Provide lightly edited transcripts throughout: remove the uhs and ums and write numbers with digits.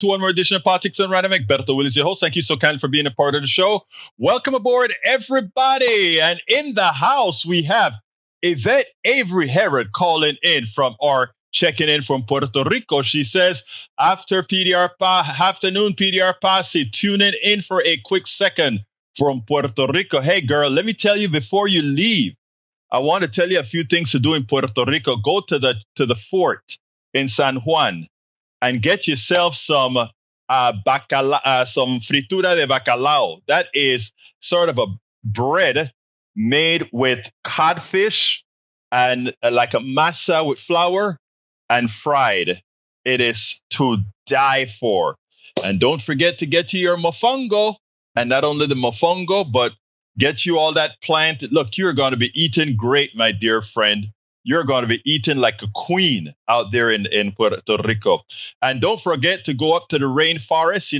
to one more edition of Politics Done Right. I'm Egberto Willis, your host. Thank you so kindly for being a part of the show. Welcome aboard, everybody. And in the house, we have Yvette Avery Herod calling in checking in from Puerto Rico. She says, afternoon PDR Posse, tuning in for a quick second from Puerto Rico. Hey, girl, let me tell you before you leave, I want to tell you a few things to do in Puerto Rico. Go to the fort in San Juan and get yourself some some fritura de bacalao. That is sort of a bread made with codfish and like a masa with flour and fried. It is to die for. And don't forget to get you your mofongo. And not only the mofongo, but get you all that plant. Look, you're going to be eating great, my dear friend. You're going to be eating like a queen out there in Puerto Rico. And don't forget to go up to the rainforest,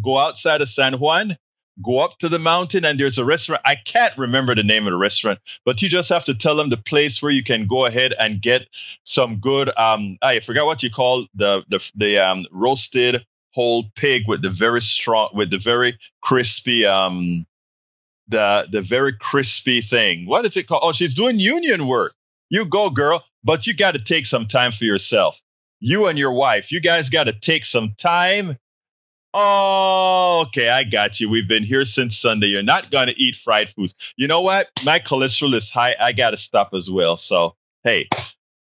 go outside of San Juan, go up to the mountain, and there's a restaurant. I can't remember the name of the restaurant, but you just have to tell them the place where you can go ahead and get some good, I forgot what you call the roasted whole pig with the very crispy, the very crispy thing. What is it called? Oh, she's doing union work. You go, girl, but you got to take some time for yourself. You and your wife, you guys got to take some time. Oh, okay, I got you. We've been here since Sunday. You're not going to eat fried foods. You know what? My cholesterol is high. I got to stop as well. So, hey,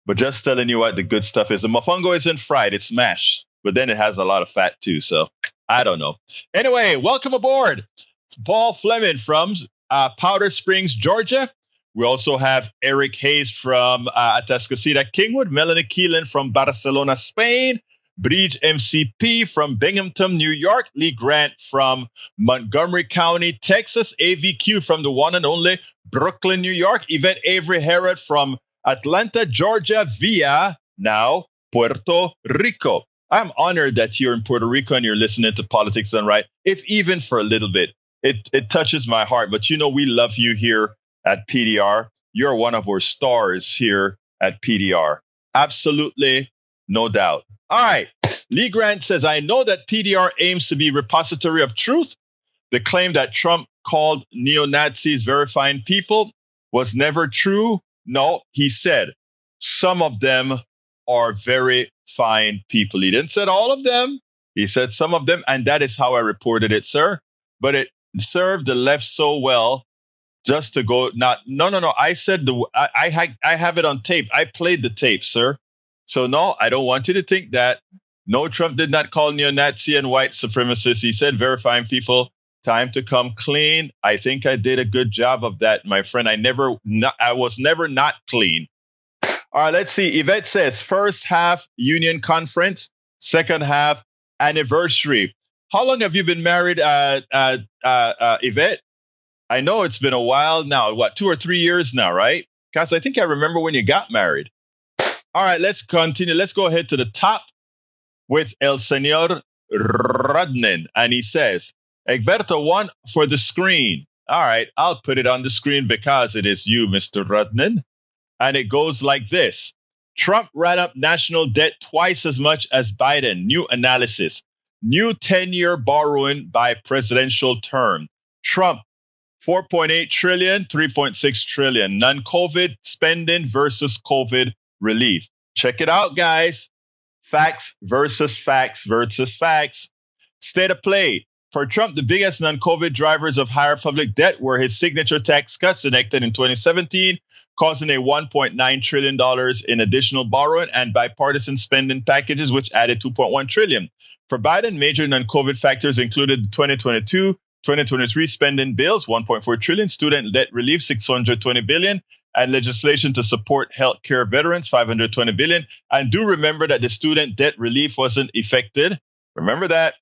but just telling you what the good stuff is. The mofongo isn't fried. It's mashed. But then it has a lot of fat, too. So, I don't know. Anyway, welcome aboard. Paul Fleming from Powder Springs, Georgia. We also have Eric Hayes from Atascocita, Kingwood, Melanie Keelan from Barcelona, Spain, Bridge MCP from Binghamton, New York, Lee Grant from Montgomery County, Texas, AVQ from the one and only Brooklyn, New York, Yvette Avery Herod from Atlanta, Georgia, via now Puerto Rico. I'm honored that you're in Puerto Rico and you're listening to Politics Done Right, if even for a little bit. It touches my heart, but we love you here at PDR. You're one of our stars here at PDR. Absolutely, no doubt. All right. Lee Grant says, I know that PDR aims to be repository of truth. The claim that Trump called neo-Nazis verifying people was never true. No, he said some of them are very fine people. He didn't say all of them. He said some of them, and that is how I reported it, sir. But it served the left so well just to go, no. I said I have it on tape. I played the tape, sir. So no, I don't want you to think that. No, Trump did not call neo-Nazi and white supremacists. He said verifying people. Time to come clean. I think I did a good job of that, my friend. I was never not clean. All right, let's see. Yvette says first half union conference, second half anniversary. How long have you been married, Yvette? I know it's been a while now. What, 2 or 3 years now, right? Because I think I remember when you got married. All right, let's continue. Let's go ahead to the top with El Señor Rudnin. And he says, Egberto, one for the screen. All right, I'll put it on the screen because it is you, Mr. Rudnin. And it goes like this. Trump ran up national debt twice as much as Biden. New analysis. New 10-year borrowing by presidential term. Trump, 4.8 trillion, 3.6 trillion. Non-COVID spending versus COVID relief. Check it out, guys. Facts versus facts versus facts. State of play. For Trump, the biggest non-COVID drivers of higher public debt were his signature tax cuts enacted in 2017, causing a $1.9 trillion in additional borrowing, and bipartisan spending packages, which added $2.1 trillion. For Biden, major non-COVID factors included 2022-2023 spending bills, $1.4 trillion, student debt relief, $620 billion, and legislation to support healthcare veterans, $520 billion. And do remember that the student debt relief wasn't effected. Remember that.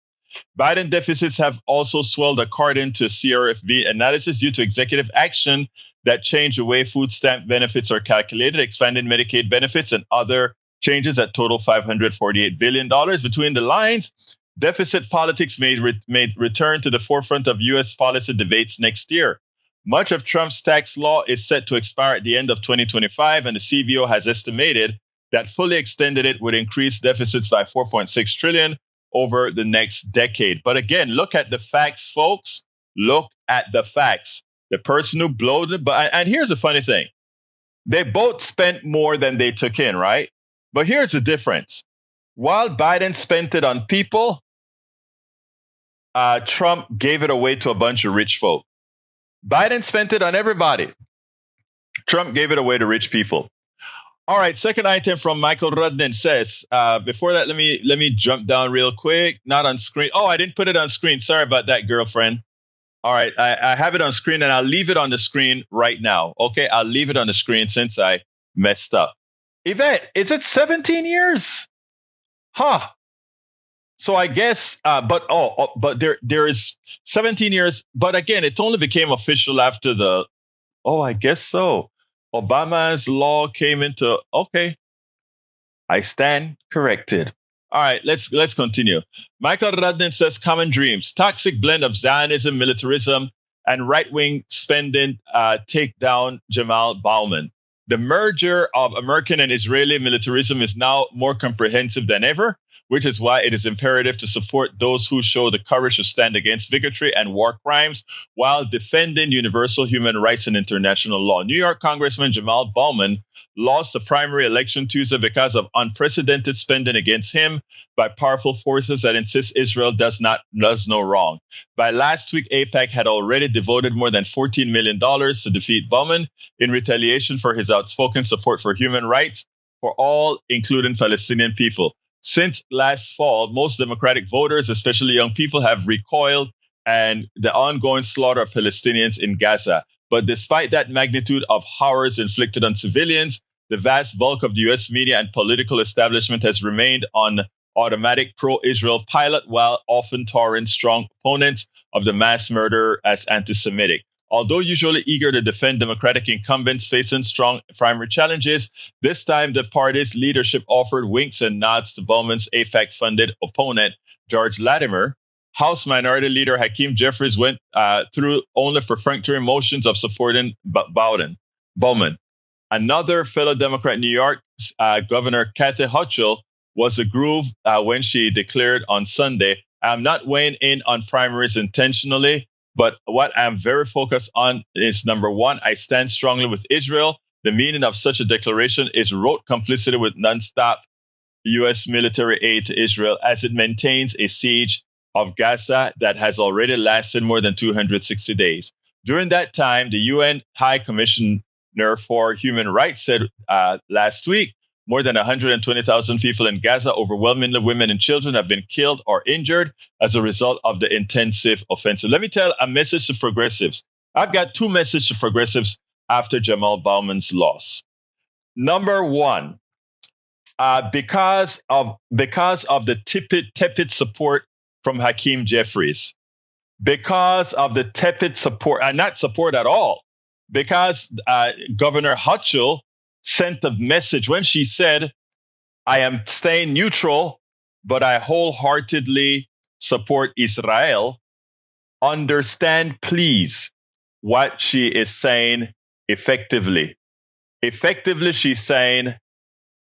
Biden deficits have also swelled according to CRFB analysis due to executive action that changed the way food stamp benefits are calculated, expanding Medicaid benefits, and other changes that total $548 billion. Between the lines, deficit politics may return to the forefront of U.S. policy debates next year. Much of Trump's tax law is set to expire at the end of 2025, and the CBO has estimated that fully extended it would increase deficits by $4.6 trillion over the next decade. But again, look at the facts, folks. Look at the facts. The person who blowed it, and here's the funny thing. They both spent more than they took in, right? But here's the difference. While Biden spent it on people, Trump gave it away to a bunch of rich folk. Biden spent it on everybody. Trump gave it away to rich people. All right, second item from Michael Rudden says, before that, let me jump down real quick. Not on screen. Oh, I didn't put it on screen. Sorry about that, girlfriend. All right, I have it on screen, and I'll leave it on the screen right now. Okay, I'll leave it on the screen since I messed up. Yvette, is it 17 years? Huh. So I guess, but there is 17 years. But again, it only became official after I guess so. Obama's law came into, okay. I stand corrected. All right, let's continue. Michael Radden says common dreams, toxic blend of Zionism, militarism, and right-wing spending take down Jamal Bowman. The merger of American and Israeli militarism is now more comprehensive than ever, which is why it is imperative to support those who show the courage to stand against bigotry and war crimes while defending universal human rights and international law. New York Congressman Jamal Bowman lost the primary election Tuesday because of unprecedented spending against him by powerful forces that insist Israel does no wrong. By last week, AIPAC had already devoted more than $14 million to defeat Bowman in retaliation for his outspoken support for human rights for all, including Palestinian people. Since last fall, most Democratic voters, especially young people, have recoiled and the ongoing slaughter of Palestinians in Gaza. But despite that magnitude of horrors inflicted on civilians, the vast bulk of the U.S. media and political establishment has remained on automatic pro-Israel pilot while often touting strong opponents of the mass murder as anti-Semitic. Although usually eager to defend Democratic incumbents facing strong primary challenges, this time the party's leadership offered winks and nods to Bowman's AIPAC-funded opponent, George Latimer. House Minority Leader Hakeem Jeffries went through only perfunctory motions of supporting Bowman. Another fellow Democrat, New York Governor Kathy Hochul, was aggrieved when she declared on Sunday, "I'm not weighing in on primaries intentionally, but what I'm very focused on is, number one, I stand strongly with Israel. The meaning of such a declaration is rote complicity with nonstop U.S. military aid to Israel as it maintains a siege of Gaza that has already lasted more than 260 days. During that time, the UN High Commissioner for Human Rights said last week, more than 120,000 people in Gaza, overwhelmingly women and children, have been killed or injured as a result of the intensive offensive. Let me tell a message to progressives. I've got two messages to progressives after Jamal Bowman's loss. Number one, because of the tepid support from Hakeem Jeffries, because of the tepid support, and not support at all, because Governor Hochul sent a message when she said, I am staying neutral, but I wholeheartedly support Israel. Understand, please, what she is saying effectively. Effectively, she's saying,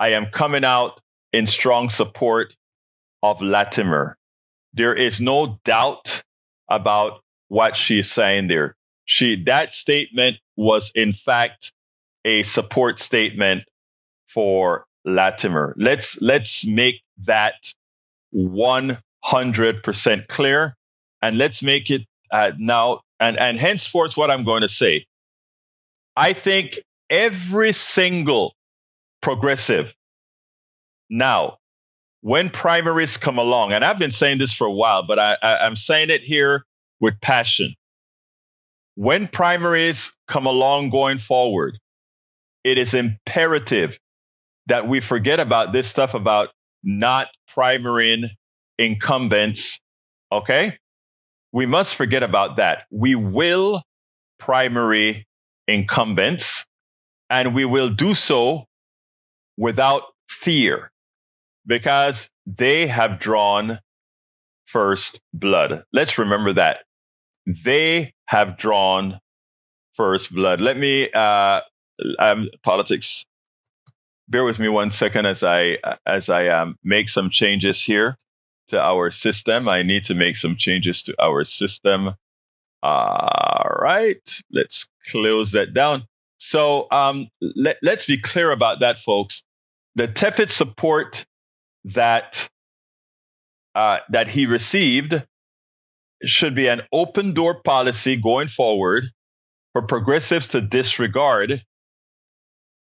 I am coming out in strong support of Latimer. There is no doubt about what she's saying there. That statement was, in fact, a support statement for Latimer. Let's make that 100% clear, and let's make it now and henceforth what I'm going to say. I think every single progressive now, when primaries come along, and I've been saying this for a while, but I'm saying it here with passion. When primaries come along going forward, it is imperative that we forget about this stuff about not primarying incumbents, okay? We must forget about that. We will primary incumbents, and we will do so without fear because they have drawn first blood. Let's remember that. They have drawn first blood. Let me politics. Bear with me 1 second as I make some changes here. to our system. I need to make some changes to our system. All right, let's close that down. So let's be clear about that, folks. The tepid support that he received should be an open door policy going forward for progressives to disregard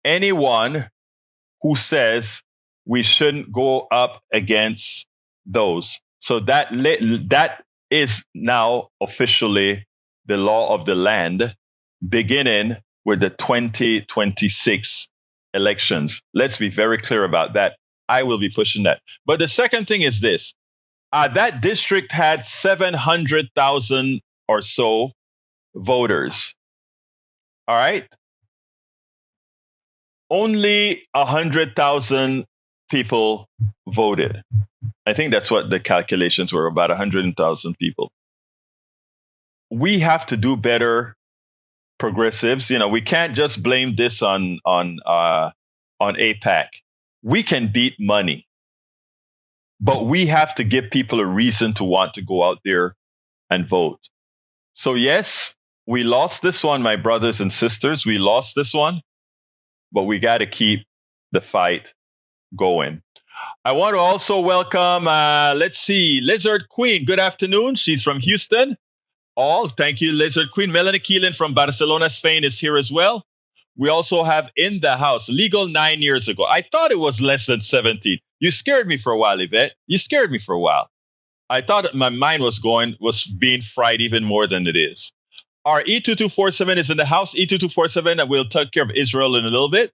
anyone who says we shouldn't go up against those. So that is now officially the law of the land, beginning with the 2026 elections. Let's be very clear about that. I will be pushing that. But the second thing is this. That district had 700,000 or so voters. All right. Only 100,000 people voted. I think that's what the calculations were, about 100,000 people. We have to do better, progressives. We can't just blame this on AIPAC. We can beat money, but we have to give people a reason to want to go out there and vote. So yes, we lost this one, my brothers and sisters. We lost this one, but we got to keep the fight going. I want to also welcome, Lizard Queen. Good afternoon. She's from Houston. Thank you, Lizard Queen. Melanie Keelan from Barcelona, Spain is here as well. We also have in the house, legal 9 years ago. I thought it was less than 17. You scared me for a while, Yvette. You scared me for a while. I thought my mind was being fried even more than it is. Our E2247 is in the house. E2247, and we'll take care of Israel in a little bit.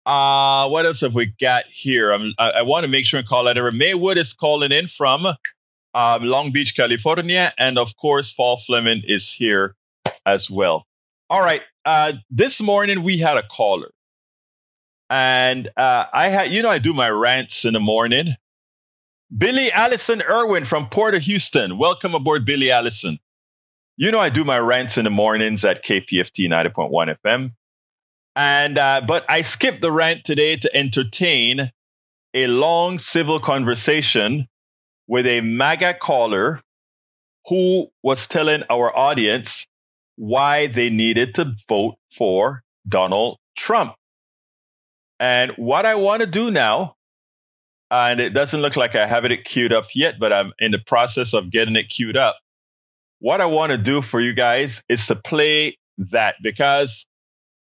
What else have we got here? I want to make sure and call out everyone. Maywood is calling in from Long Beach, California. And of course, Paul Fleming is here as well. All right. This morning we had a caller. And I do my rants in the morning. Billy Allison Irwin from Port of Houston. Welcome aboard, Billy Allison. I do my rants in the mornings at KPFT 90.1 FM. But I skipped the rant today to entertain a long civil conversation with a MAGA caller who was telling our audience why they needed to vote for Donald Trump. And what I want to do now, and it doesn't look like I have it queued up yet, but I'm in the process of getting it queued up. What I want to do for you guys is to play that, because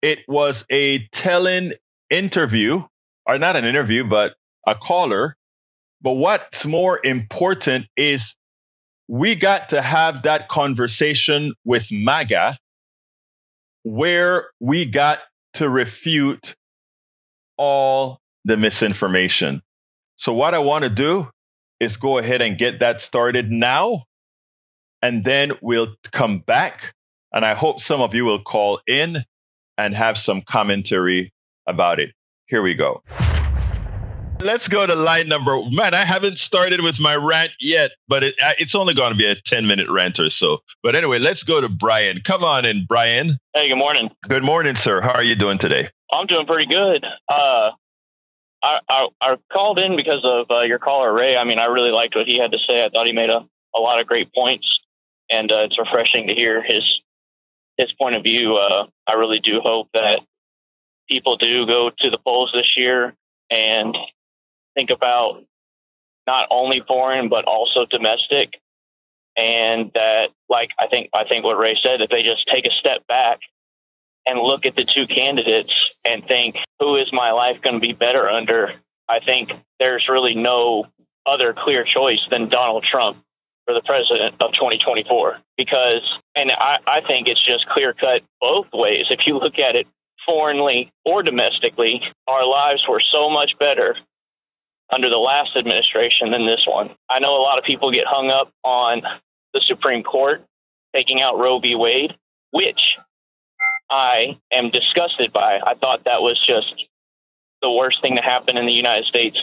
it was a telling interview, or not an interview, but a caller. But what's more important is we got to have that conversation with MAGA, where we got to refute all the misinformation. So what I want to do is go ahead and get that started now, and then we'll come back. And I hope some of you will call in and have some commentary about it. Here we go. Let's go to line number. Man, I haven't started with my rant yet, but it's only going to be a 10-minute rant or so. But anyway, let's go to Brian. Come on in, Brian. Hey, good morning. Good morning, sir. How are you doing today? I'm doing pretty good. I called in because of your caller, Ray. I mean, I really liked what he had to say. I thought he made a lot of great points, and it's refreshing to hear his point of view. I really do hope that people do go to the polls this year and think about not only foreign but also domestic, and that, like, I think what Ray said, if they just take a step back and look at the two candidates and think, who is my life going to be better under? I think there's really no other clear choice than Donald Trump for the president of 2024, because, and I think it's just clear cut both ways. If you look at it foreignly or domestically, our lives were so much better under the last administration than this one. I know a lot of people get hung up on the Supreme Court taking out Roe v. Wade, which I am disgusted by. I thought that was just the worst thing to happen in the United States,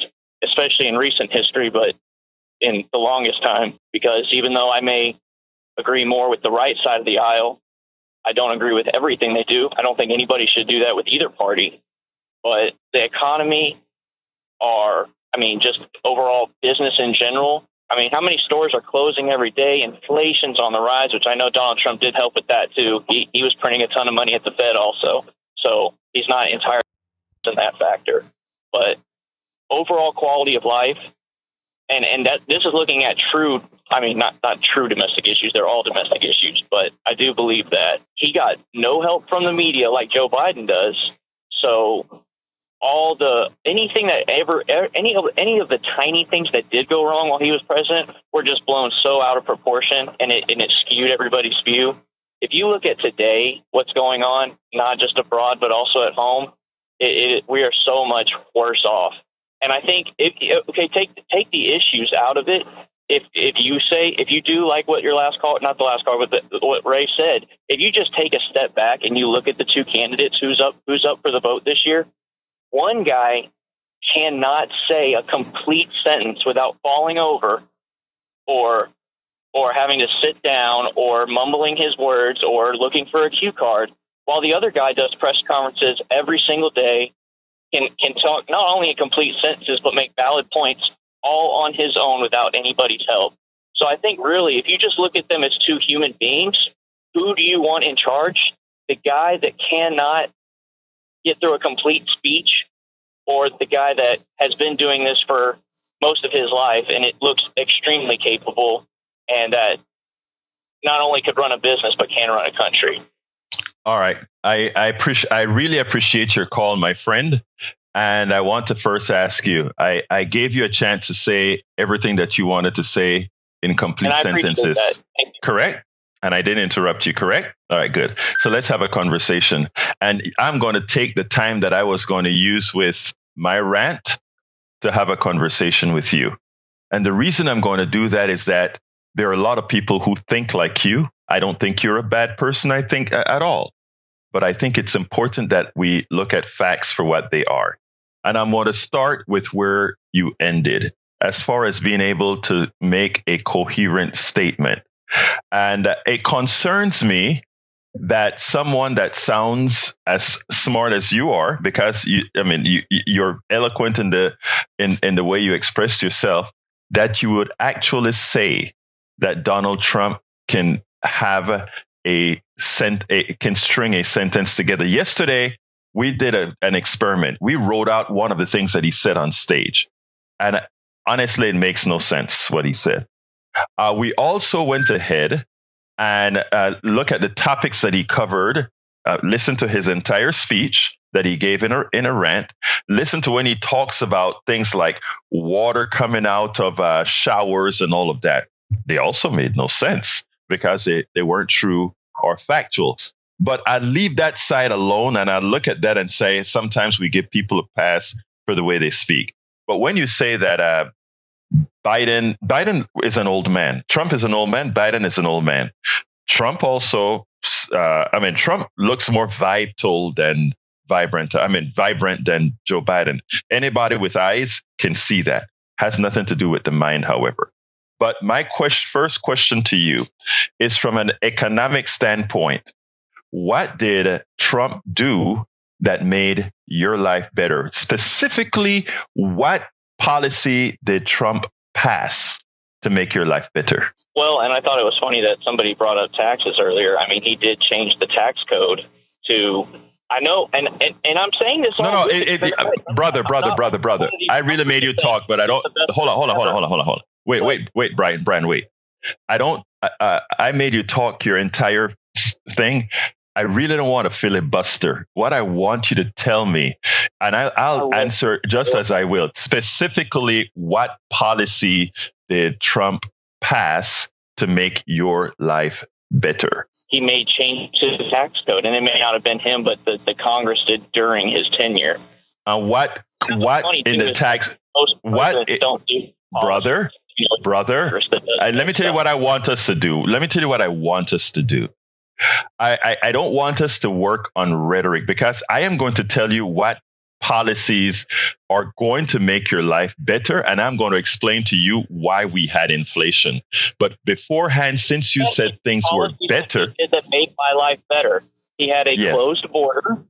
especially in recent history, but in the longest time, because even though I may agree more with the right side of the aisle, I don't agree with everything they do. I don't think anybody should do that with either party. But the economy, just overall business in general, I mean, how many stores are closing every day? Inflation's on the rise, which I know Donald Trump did help with that too. He was printing a ton of money at the Fed also. So he's not entirely in that factor. But overall quality of life, and that this is looking at true, I mean, not true domestic issues. They're all domestic issues. But I do believe that he got no help from the media like Joe Biden does. So anything that any of the tiny things that did go wrong while he was president were just blown so out of proportion, and it skewed everybody's view. If you look at today, what's going on, not just abroad but also at home, we are so much worse off. And I think take the issues out of it. If you do like what your last call, not the last call, but what Ray said, if you just take a step back and you look at the two candidates who's up for the vote this year, one guy cannot say a complete sentence without falling over or having to sit down or mumbling his words or looking for a cue card, while the other guy does press conferences every single day, can talk not only in complete sentences but make valid points all on his own without anybody's help. So I think really, if you just look at them as two human beings, who do you want in charge? The guy that cannot get through a complete speech, or the guy that has been doing this for most of his life and it looks extremely capable and that not only could run a business but can run a country? All right. I really appreciate your call, my friend. And I want to first ask you, I gave you a chance to say everything that you wanted to say in complete sentences. Correct? And I didn't interrupt you, correct? All right, good. So let's have a conversation. And I'm going to take the time that I was going to use with my rant to have a conversation with you. And the reason I'm going to do that is that there are a lot of people who think like you. I don't think you're a bad person, I think, at all. But I think it's important that we look at facts for what they are. And I'm going to start with where you ended, as far as being able to make a coherent statement. And it concerns me that someone that sounds as smart as you are, because you're eloquent in the way you expressed yourself, that you would actually say that Donald Trump can have can string a sentence together. Yesterday, we did an experiment. We wrote out one of the things that he said on stage. And honestly, it makes no sense what he said. We also went ahead and look at the topics that he covered, listen to his entire speech that he gave in a rant, listen to when he talks about things like water coming out of showers and all of that. They also made no sense because they weren't true or factual. But I leave that side alone and I look at that and say, sometimes we give people a pass for the way they speak. But when you say that Biden is an old man, Trump is an old man, Biden is an old man. Trump also, Trump looks more vibrant than Joe Biden. Anybody with eyes can see that. Has nothing to do with the mind, however. But my first question to you is from an economic standpoint. What did Trump do that made your life better? Specifically, what policy did Trump pass to make your life better? Well, and I thought it was funny that somebody brought up taxes earlier. I mean, he did change the tax code to, I know, and I'm saying this. Brother. I really made you talk, but I don't. Hold on. Wait, Brian, wait. I made you talk your entire thing. I really don't want to filibuster. What I want you to tell me, and I'll answer just as I will, specifically what policy did Trump pass to make your life better? He made change to the tax code, and it may not have been him, but the Congress did during his tenure. What in the tax? What, brother? Let me tell you what I want us to do. I don't want us to work on rhetoric, because I am going to tell you what policies are going to make your life better, and I'm going to explain to you why we had inflation. But beforehand, since you said things were better, that made my life better. He had a closed border.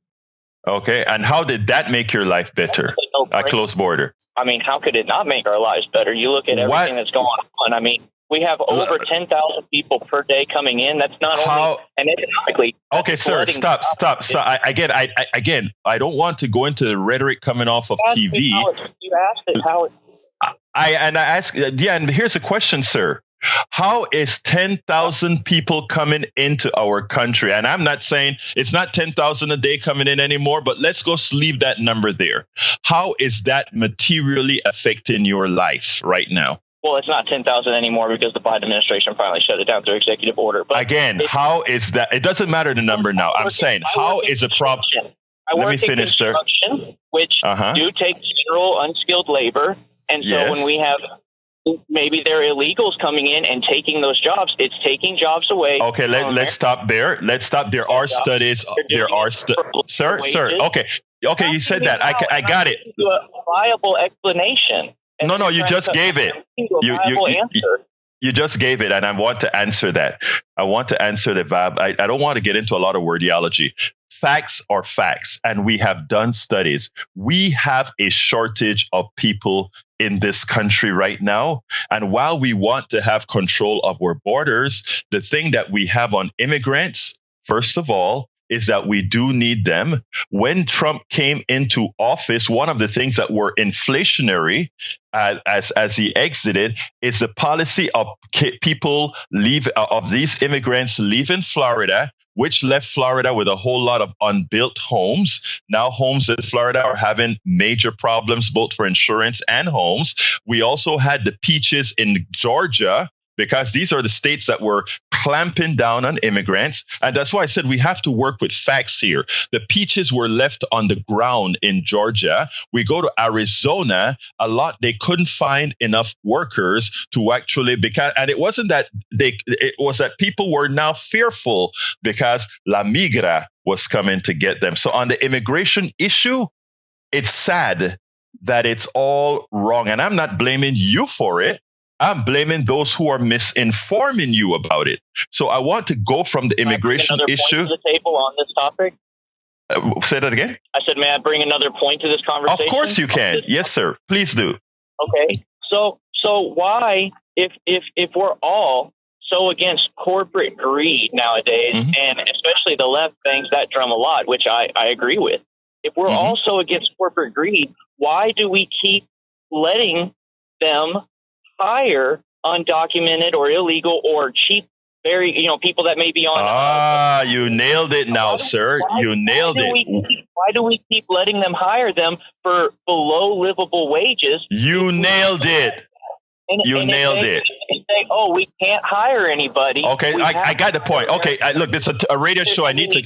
Okay, and how did that make your life better? a closed border. I mean, how could it not make our lives better? You look at everything that's going on. I mean, we have over 10,000 people per day coming in. That's not only and economically. Okay, sir, stop. Again, I don't want to go into the rhetoric coming off of TV. You asked it how it. And here's a question, sir. How is 10,000 people coming into our country? And I'm not saying it's not 10,000 a day coming in anymore, but let's go leave that number there. How is that materially affecting your life right now? Well, it's not 10,000 anymore because the Biden administration finally shut it down through executive order. But again, how is that? It doesn't matter the number now. I'm saying, how is a problem? Let me finish, sir. Which do take general unskilled labor. And so when we have maybe there are illegals coming in and taking those jobs, it's taking jobs away. Okay, let's stop there. There are studies. Sir. Okay, you said that. I got it. A viable explanation. No, you just gave it. You just gave it, and I want to answer that. I want to answer the VAB. I don't want to get into a lot of wordiology. Facts are facts, and we have done studies. We have a shortage of people in this country right now. And while we want to have control of our borders, the thing that we have on immigrants, first of all, is that we do need them. When Trump came into office, one of the things that were inflationary as he exited is the policy of people of these immigrants leaving Florida, which left Florida with a whole lot of unbuilt homes. Now homes in Florida are having major problems, both for insurance and homes. We also had the peaches in Georgia, because these are the states that were clamping down on immigrants. And that's why I said we have to work with facts here. The peaches were left on the ground in Georgia. We go to Arizona, they couldn't find enough workers to actually, and it wasn't that it was that people were now fearful because La Migra was coming to get them. So on the immigration issue, it's sad that it's all wrong. And I'm not blaming you for it. I'm blaming those who are misinforming you about it. So I want to go from the immigration issue. To the table on this topic? Say that again? I said, may I bring another point to this conversation? Of course you can. Yes, sir. Please do. Okay. So why, if we're all so against corporate greed nowadays, and especially the left bangs that drum a lot, which I agree with. If we're all so against corporate greed, why do we keep letting them hire undocumented or illegal or cheap, people that may be on. You nailed it now, sir. You nailed it. Why do we keep letting them hire them for below livable wages? You nailed it. You nailed it. Say, we can't hire anybody. Okay, I got the point. Okay, look, it's a radio show. I need to.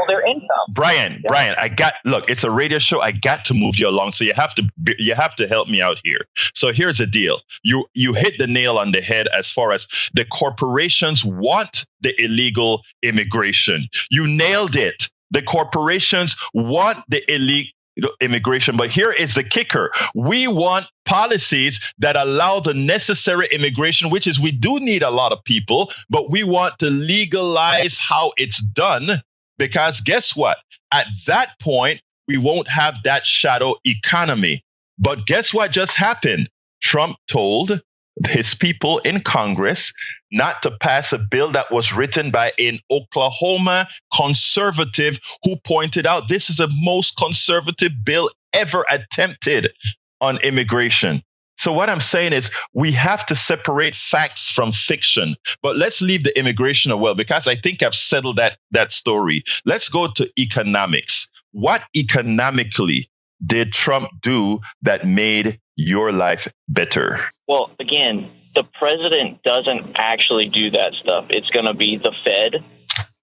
Their income. Brian, it's a radio show. I got to move you along, so you have to help me out here. So here's the deal. You hit the nail on the head as far as the corporations want the illegal immigration. You nailed it. The corporations want the illegal immigration. But here is the kicker. We want policies that allow the necessary immigration, which is we do need a lot of people, but we want to legalize how it's done, because guess what? At that point, we won't have that shadow economy. But guess what just happened? Trump told his people in Congress not to pass a bill that was written by an Oklahoma conservative who pointed out this is the most conservative bill ever attempted on immigration. So what I'm saying is we have to separate facts from fiction. But let's leave the immigration away, because I think I've settled that story. Let's go to economics. What economically did Trump do that made your life better? Well, again, the president doesn't actually do that stuff. It's going to be the Fed.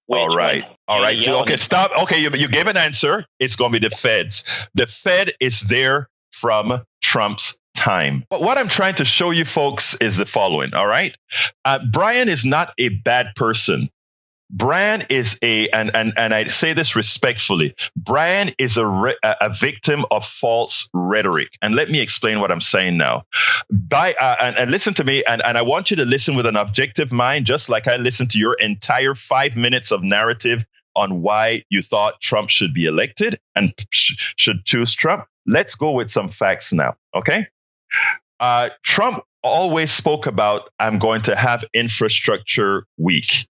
All right. Okay, stop. Okay, you gave an answer. It's going to be the Feds. The Fed is there from Trump's time. But what I'm trying to show you folks is the following. All right. Brian is not a bad person. Brian is and I say this respectfully, Brian is a victim of false rhetoric. And let me explain what I'm saying now. And listen to me, and I want you to listen with an objective mind, just like I listened to your entire 5 minutes of narrative on why you thought Trump should be elected and should choose Trump. let's go with some facts now, okay? Trump always spoke about, I'm going to have infrastructure week.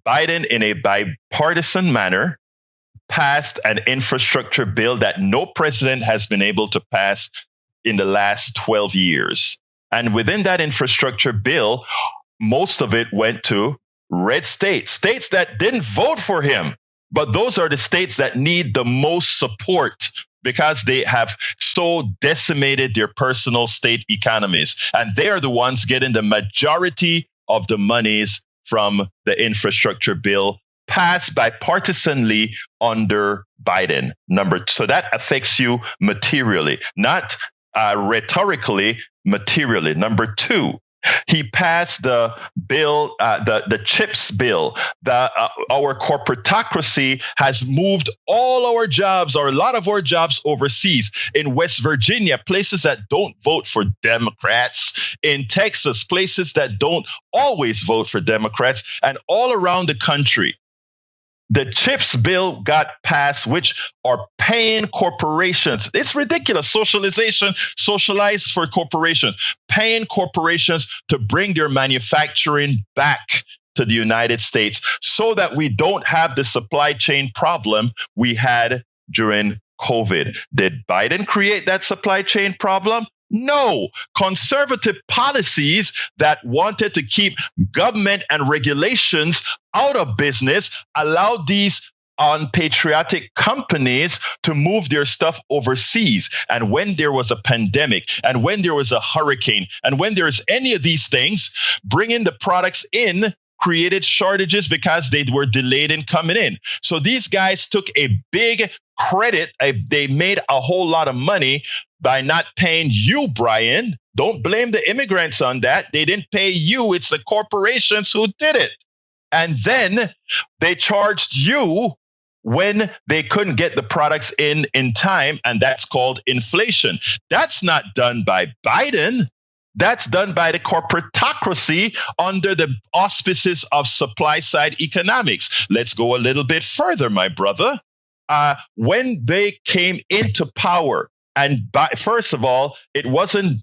Biden, in a bipartisan manner, passed an infrastructure bill that no president has been able to pass in the last 12 years. And within that infrastructure bill, most of it went to red states that didn't vote for him. But those are the states that need the most support because they have so decimated their personal state economies. And they are the ones getting the majority of the monies from the infrastructure bill passed bipartisanly under Biden. So that affects you materially, not rhetorically, materially. Number two, he passed the bill, the CHIPS bill. Our corporatocracy has moved all our jobs, or a lot of our jobs, overseas. In West Virginia, places that don't vote for Democrats. In Texas, places that don't always vote for Democrats. And all around the country, the CHIPS bill got passed, which are paying corporations. It's ridiculous. Socialized for corporations, paying corporations to bring their manufacturing back to the United States so that we don't have the supply chain problem we had during COVID. Did Biden create that supply chain problem? No. Conservative policies that wanted to keep government and regulations out of business allowed these unpatriotic companies to move their stuff overseas. And when there was a pandemic, and when there was a hurricane, and when there's any of these things, bringing the products in created shortages because they were delayed in coming in. So these guys took a big credit. They made a whole lot of money by not paying you, Brian. Don't blame the immigrants on that. They didn't pay you. It's the corporations who did it. And then they charged you when they couldn't get the products in time. And that's called inflation. That's not done by Biden. That's done by the corporatocracy under the auspices of supply side economics. Let's go a little bit further, my brother. When they came into power, and first of all, it wasn't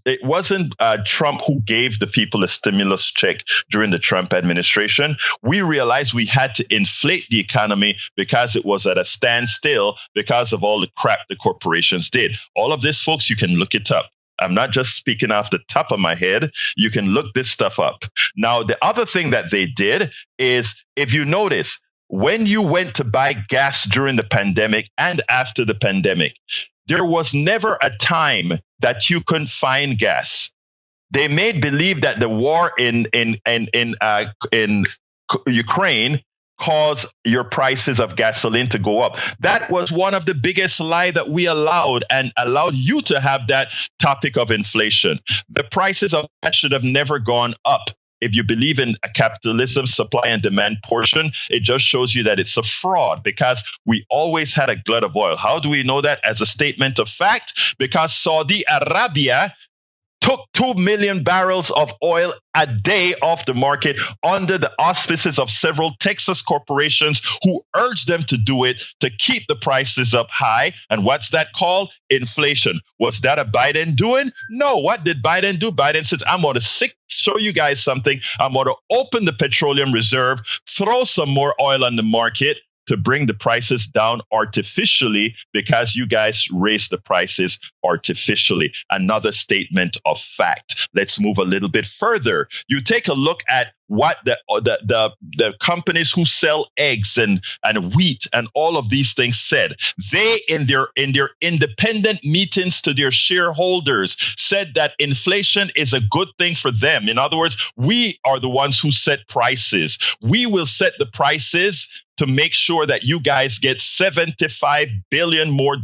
Trump who gave the people a stimulus check during the Trump administration. We realized we had to inflate the economy because it was at a standstill because of all the crap the corporations did. All of this, folks, you can look it up. I'm not just speaking off the top of my head. You can look this stuff up. Now, the other thing that they did is, if you notice, when you went to buy gas during the pandemic and after the pandemic, there was never a time that you couldn't find gas. They made believe that the war in Ukraine caused your prices of gasoline to go up. That was one of the biggest lies that we allowed you to have that topic of inflation. The prices of gas should have never gone up. If you believe in a capitalism, supply and demand portion, it just shows you that it's a fraud because we always had a glut of oil. How do we know that? As a statement of fact, because Saudi Arabia took 2 million barrels of oil a day off the market under the auspices of several Texas corporations who urged them to do it to keep the prices up high. And what's that called? Inflation. Was that a Biden doing? No. What did Biden do? Biden says, I'm going to show you guys something. I'm going to open the petroleum reserve, throw some more oil on the market to bring the prices down artificially because you guys raised the prices artificially. Another statement of fact. Let's move a little bit further. You take a look at what the companies who sell eggs and wheat and all of these things said. They, in their independent meetings to their shareholders, said that inflation is a good thing for them. In other words, we are the ones who set prices. We will set the prices to make sure that you guys get $75 billion more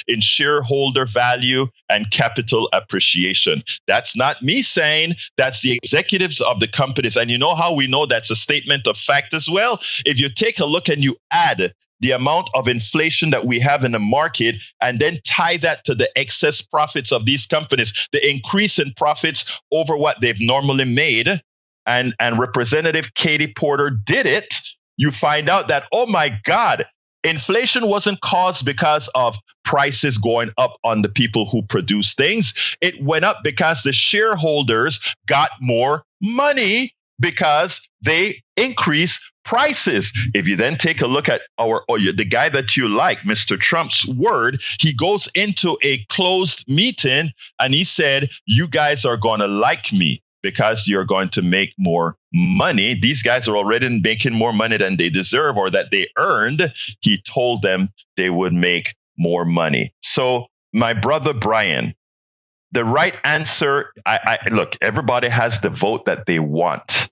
in shareholder value and capital appreciation. That's not me saying, that's the executives of the companies. And you know how we know that's a statement of fact as well? If you take a look and you add the amount of inflation that we have in the market and then tie that to the excess profits of these companies, the increase in profits over what they've normally made, and Representative Katie Porter did it, you find out that, oh my God, Inflation wasn't caused because of prices going up on the people who produce things. It went up because the shareholders got more money because they increased prices. If you then take a look at the guy that you like, Mr. Trump's word, he goes into a closed meeting and he said, you guys are going to like me because you're going to make more money. These guys are already making more money than they deserve or that they earned. He told them they would make more money. So, my brother Brian, the right answer, look, everybody has the vote that they want.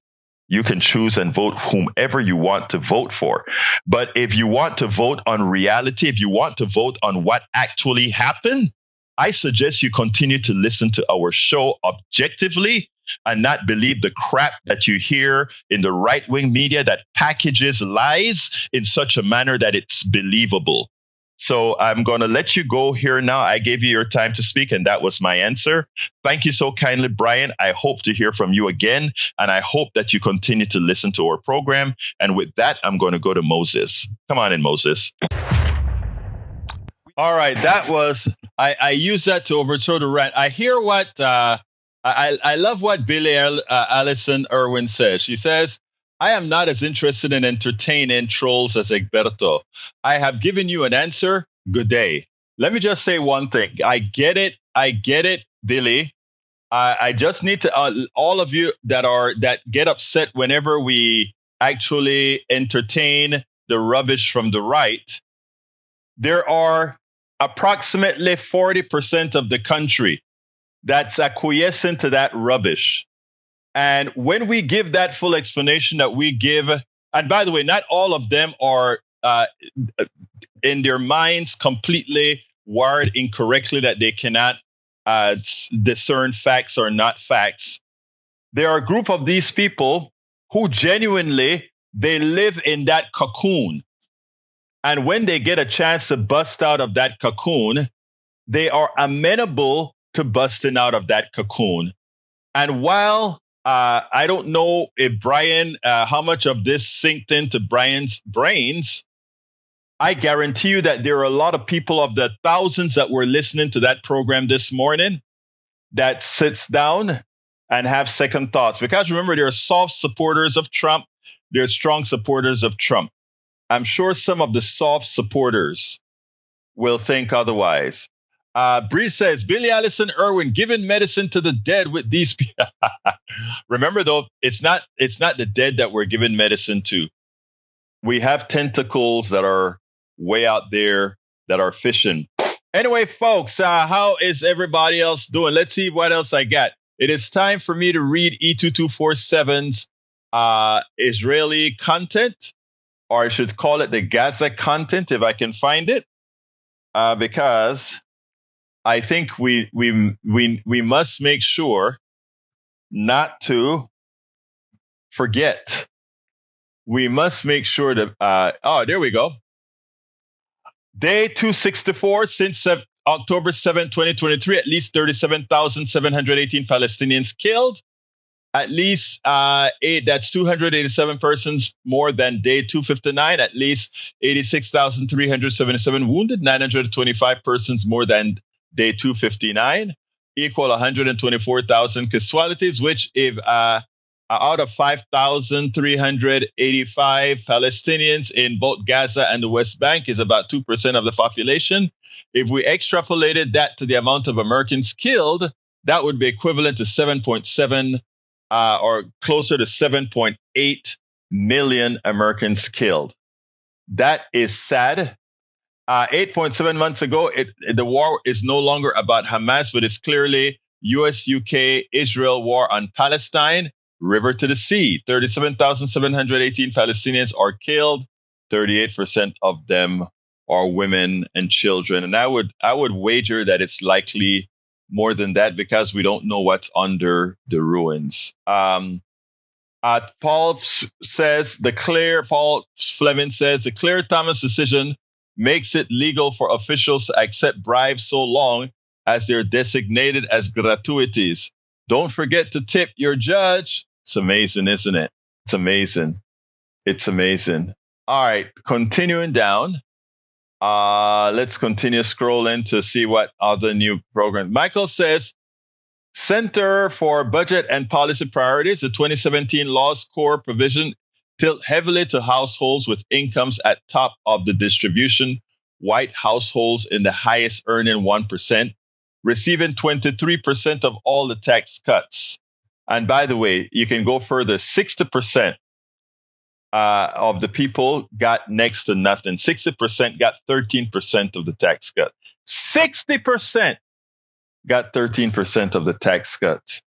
You can choose and vote whomever you want to vote for. But if you want to vote on reality, if you want to vote on what actually happened, I suggest you continue to listen to our show objectively and not believe the crap that you hear in the right-wing media that packages lies in such a manner that it's believable. So I'm going to let you go here now. I gave you your time to speak, and that was my answer. Thank you so kindly, Brian. I hope to hear from you again, and I hope that you continue to listen to our program. And with that, I'm going to go to Moses. Come on in, Moses. All right, that was, I use that to overthrow the rant. I hear what, I love what Billy Allison Irwin says. She says, I am not as interested in entertaining trolls as Egberto. I have given you an answer. Good day. Let me just say one thing. I get it, Billy. I just need to, all of you that get upset whenever we actually entertain the rubbish from the right. There are approximately 40% of the country that's acquiescent to that rubbish. And when we give that full explanation that we give, and by the way, not all of them are in their minds completely wired incorrectly that they cannot discern facts or not facts. There are a group of these people who genuinely, they live in that cocoon. And when they get a chance to bust out of that cocoon, they are amenable to busting out of that cocoon. And while I don't know if Brian, how much of this sinked into Brian's brains, I guarantee you that there are a lot of people of the thousands that were listening to that program this morning that sits down and have second thoughts. Because remember, there are soft supporters of Trump. There are strong supporters of Trump. I'm sure some of the soft supporters will think otherwise. Bree says, Billy Allison Irwin giving medicine to the dead with these people. Remember, though, it's not the dead that we're giving medicine to. We have tentacles that are way out there that are fishing. Anyway, folks, how is everybody else doing? Let's see what else I got. It is time for me to read E2247's Israeli content, or I should call it the Gaza content if I can find it, because I think we must make sure not to forget. We must make sure that, there we go. Day 264 since October 7, 2023, at least 37,718 Palestinians killed. At least that's 287 persons more than day 259. At least 86,377 wounded, 925 persons more than day 259, equal 124,000 casualties, which if out of 5,385 Palestinians in both Gaza and the West Bank is about 2% of the population. If we extrapolated that to the amount of Americans killed, that would be equivalent to 7.7 or closer to 7.8 million Americans killed. That is sad. 8.7 months ago, the war is no longer about Hamas, but it's clearly U.S., UK, Israel war on Palestine, river to the sea. 37,718 Palestinians are killed. 38% of them are women and children. And I would wager that it's likely more than that because we don't know what's under the ruins. Paul says, Paul Fleming says, the Claire Thomas decision makes it legal for officials to accept bribes so long as they're designated as gratuities. Don't forget to tip your judge. It's amazing, isn't it? It's amazing. It's amazing. All right, continuing down. Let's continue scrolling to see what other new programs. Michael says, Center for Budget and Policy Priorities, the 2017 law's core provision tilt heavily to households with incomes at top of the distribution, white households in the highest earning 1%, receiving 23% of all the tax cuts. And by the way, you can go further, 60% of the people got next to nothing. 60% got 13% of the tax cut. 60% got 13% of the tax cuts.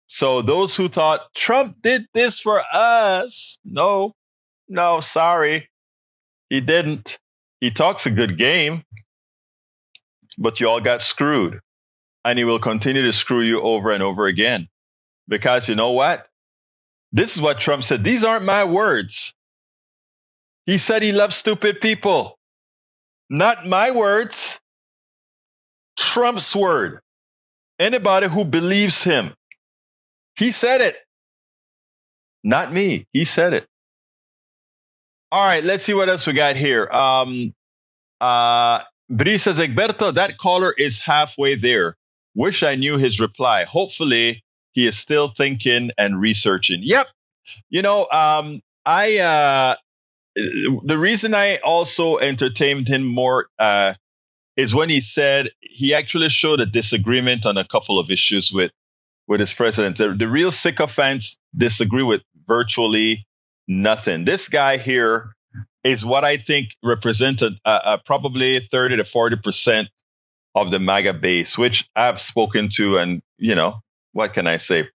So those who thought Trump did this for us, no, sorry, he didn't. He talks a good game, but you all got screwed. And he will continue to screw you over and over again. Because you know what? This is what Trump said. These aren't my words. He said he loves stupid people. Not my words. Trump's word. Anybody who believes him. He said it. Not me. He said it. All right, let's see what else we got here. Bri says, Egberto, that caller is halfway there. Wish I knew his reply. Hopefully, he is still thinking and researching. Yep. You know, the reason I also entertained him more is when he said he actually showed a disagreement on a couple of issues with his president. The real sycophants disagree with virtually nothing. This guy here is what I think represented probably 30 to 40% of the MAGA base, which I've spoken to, and, you know, what can I say?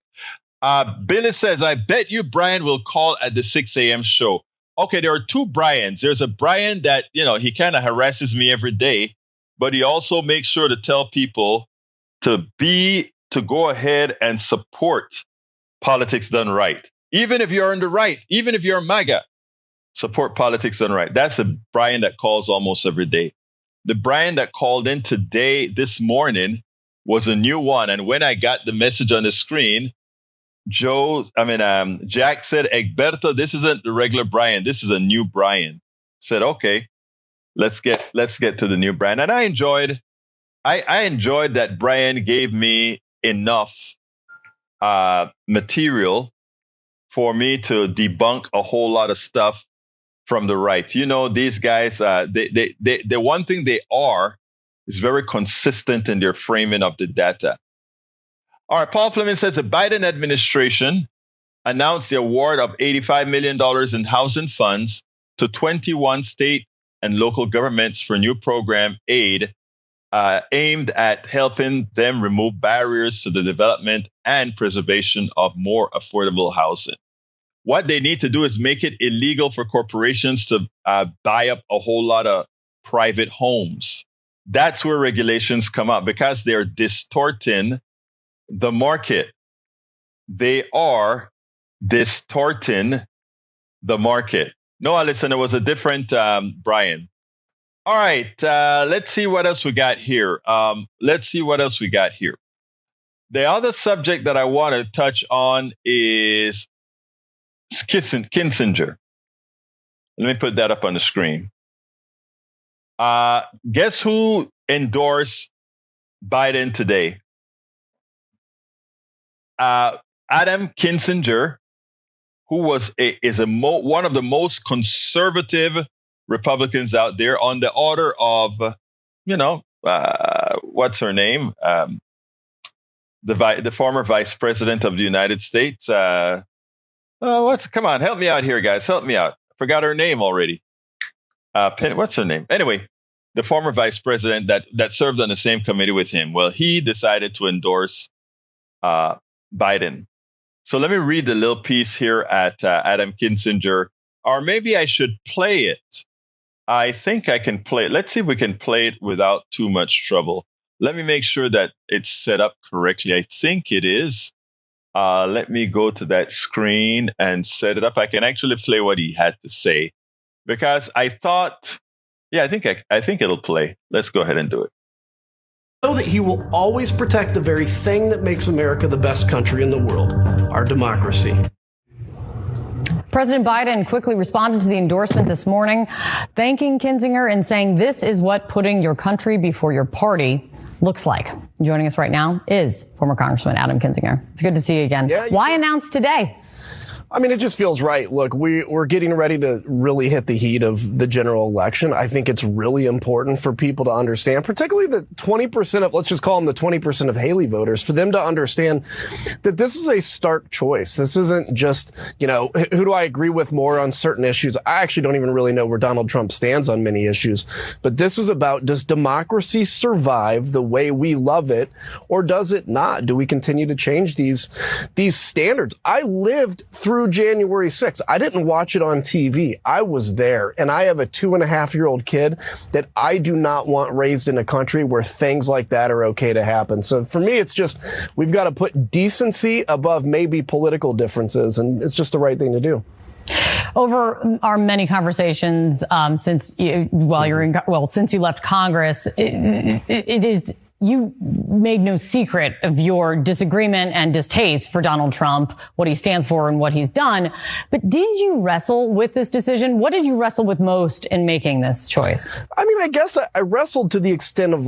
Billy says, I bet you Brian will call at the 6 a.m. show. Okay, there are two Brians. There's a Brian that, you know, he kind of harasses me every day, but he also makes sure to tell people to go ahead and support Politics Done Right. Even if you're on the right, even if you're MAGA, support Politics Done Right. That's a Brian that calls almost every day. The Brian that called in this morning, was a new one. And when I got the message on the screen, Jack said, Egberto, this isn't the regular Brian. This is a new Brian. Said, okay, let's get to the new Brian. And I enjoyed that Brian gave me enough material for me to debunk a whole lot of stuff from the right. You know, these guys, the one thing they are is very consistent in their framing of the data. All right, Paul Fleming says the Biden administration announced the award of $85 million in housing funds to 21 state and local governments for new program aid aimed at helping them remove barriers to the development and preservation of more affordable housing. What they need to do is make it illegal for corporations to buy up a whole lot of private homes. That's where regulations come up, because they're distorting the market. They are distorting the market. No, listen, it was a different Brian. All right, let's see what else we got here. The other subject that I want to touch on is Kinzinger. Let me put that up on the screen. Guess who endorsed Biden today? Adam Kinzinger, who is one of the most conservative Republicans out there, on the order of, what's her name? The former vice president of the United States. Come on, help me out here, guys. Help me out. I forgot her name already. What's her name? Anyway, the former vice president that served on the same committee with him. Well, he decided to endorse Biden. So let me read the little piece here at Adam Kinzinger, or maybe I should play it. I think I can play it. Let's see if we can play it without too much trouble. Let me make sure that it's set up correctly. I think it is. Let me go to that screen and set it up. I can actually play what he had to say, because I thought, I think it'll play. Let's go ahead and do it. Know that he will always protect the very thing that makes America the best country in the world, our democracy. President Biden quickly responded to the endorsement this morning, thanking Kinzinger and saying this is what putting your country before your party looks like. Joining us right now is former Congressman Adam Kinzinger. It's good to see you again. Why announce today? I mean, it just feels right. Look, we're getting ready to really hit the heat of the general election. I think it's really important for people to understand, particularly the 20% of, let's just call them the 20% of Haley voters, for them to understand that this is a stark choice. This isn't just, who do I agree with more on certain issues? I actually don't even really know where Donald Trump stands on many issues. But this is about, does democracy survive the way we love it, or does it not? Do we continue to change these standards? I lived through January 6th. I didn't watch it on TV. I was there, and I have a 2.5-year-old kid that I do not want raised in a country where things like that are okay to happen. So for me, it's just, we've got to put decency above maybe political differences, and it's just the right thing to do. Over our many conversations since you left Congress, it is. You made no secret of your disagreement and distaste for Donald Trump, what he stands for and what he's done. But did you wrestle with this decision? What did you wrestle with most in making this choice? I mean, I guess I wrestled to the extent of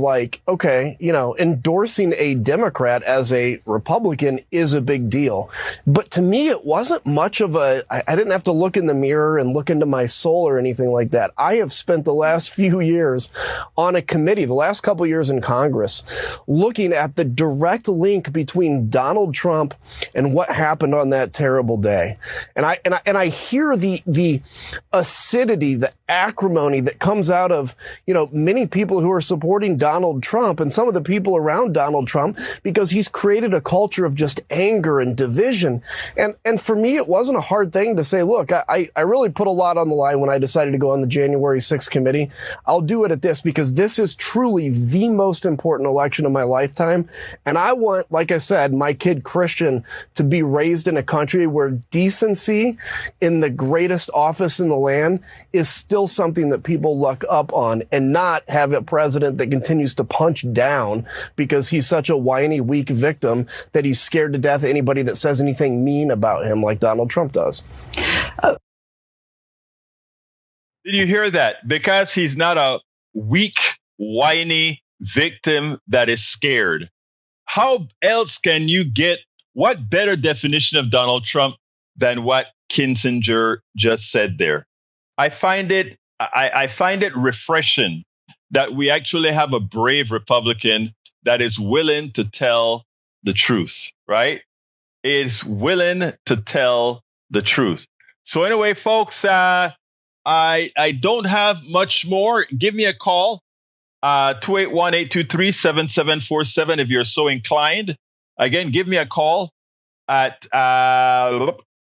endorsing a Democrat as a Republican is a big deal. But to me, it wasn't much of I didn't have to look in the mirror and look into my soul or anything like that. I have spent the last few years on a committee, the last couple of years in Congress, looking at the direct link between Donald Trump and what happened on that terrible day. And I hear the acidity, the acrimony that comes out of, many people who are supporting Donald Trump and some of the people around Donald Trump, because he's created a culture of just anger and division. And for me, it wasn't a hard thing to say, look, I really put a lot on the line when I decided to go on the January 6th committee. I'll do it at this because this is truly the most important election of my lifetime. And I want, like I said, my kid Christian to be raised in a country where decency in the greatest office in the land is still something that people look up on, and not have a president that continues to punch down because he's such a whiny, weak victim that he's scared to death of anybody that says anything mean about him like Donald Trump does. Did you hear that? Because he's not a weak, whiny victim that is scared. How else can you get, what better definition of Donald Trump than what Kinzinger just said there? I find it refreshing that we actually have a brave Republican that is willing to tell the truth, right? Is willing to tell the truth. So anyway, folks, I don't have much more. Give me a call. 281-823-7747 if you're so inclined. Again, give me a call at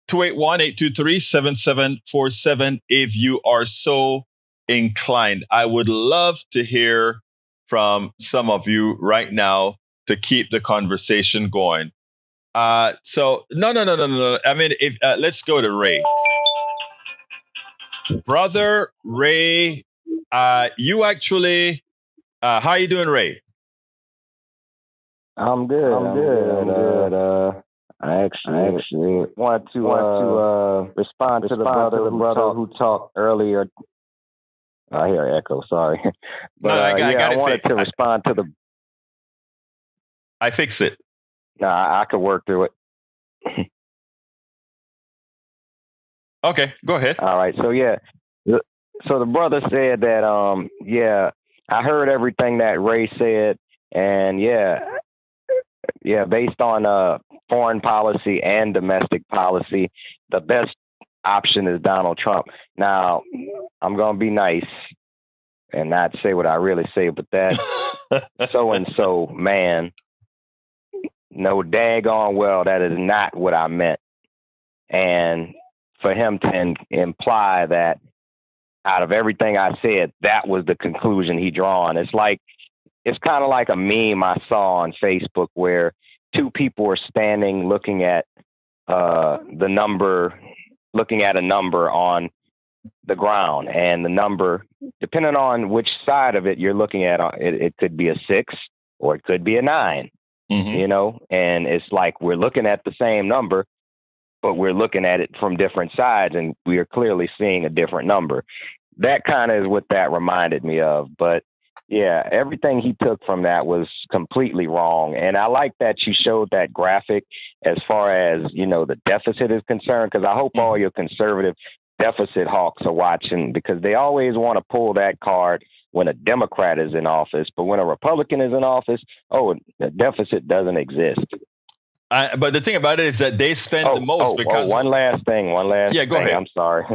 281-823-7747 if you are so inclined. I would love to hear from some of you right now to keep the conversation going. So no. I mean, let's go to Ray. Brother Ray, you actually, how you doing, Ray? I'm good. I actually want to respond to the brother who talked earlier. I hear an echo. Sorry, but I wanted to respond to the. I fix it. I could work through it. Okay, go ahead. All right. So so the brother said that I heard everything that Ray said, and based on foreign policy and domestic policy, the best option is Donald Trump. Now, I'm going to be nice and not say what I really say, but that so-and-so man, no daggone well, that is not what I meant. And for him to imply that out of everything I said, that was the conclusion he drawn. It's kind of like a meme I saw on Facebook where two people are standing looking at a number on the ground, and the number, depending on which side of it you're looking at, it could be a 6 or it could be a 9. Mm-hmm. And it's like we're looking at the same number, but we're looking at it from different sides, and we are clearly seeing a different number. That kind of is what that reminded me of. But yeah, everything he took from that was completely wrong. And I like that you showed that graphic as far as, the deficit is concerned, because I hope all your conservative deficit hawks are watching, because they always want to pull that card when a Democrat is in office. But when a Republican is in office, the deficit doesn't exist. But the thing about it is that they spend the most because... one last thing. Yeah, go ahead. I'm sorry.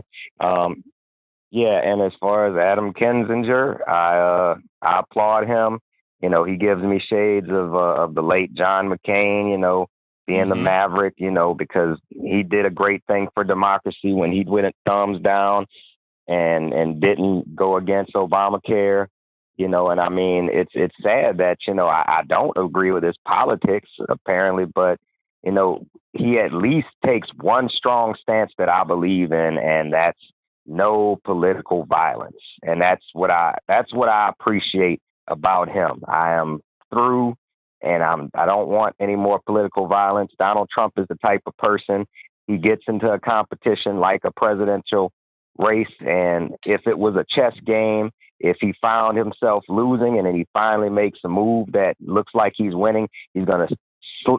Yeah, and as far as Adam Kinzinger, I applaud him. He gives me shades of the late John McCain, being the maverick, because he did a great thing for democracy when he went thumbs down and didn't go against Obamacare, and I mean, it's sad that, I don't agree with his politics apparently, but, he at least takes one strong stance that I believe in, and that's no political violence. And that's what I appreciate about him. I am through, and I don't want any more political violence. Donald Trump is the type of person, he gets into a competition like a presidential race, and if it was a chess game, if he found himself losing and then he finally makes a move that looks like he's winning, he's going to